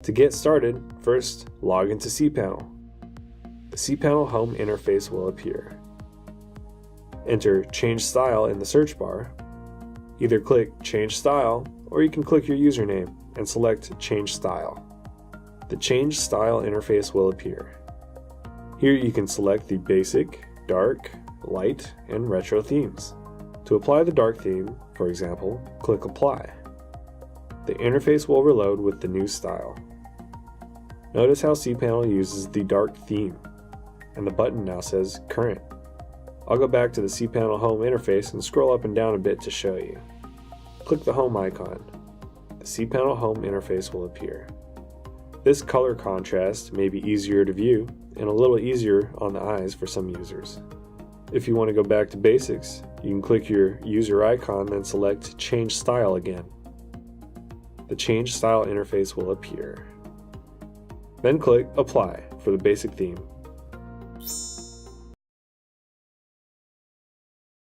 To get started, first log into cPanel. The cPanel home interface will appear. Enter Change Style in the search bar. Either click Change Style, or you can click your username and select Change Style. The Change Style interface will appear. Here you can select the basic, dark, light, and retro themes. To apply the dark theme, for example, click Apply. The interface will reload with the new style. Notice how cPanel uses the dark theme, and the button now says Current. I'll go back to the cPanel home interface and scroll up and down a bit to show you. Click the home icon. The cPanel home interface will appear. This color contrast may be easier to view and a little easier on the eyes for some users. If you want to go back to basics, you can click your user icon then select Change Style again. The Change Style interface will appear. Then click Apply for the basic theme.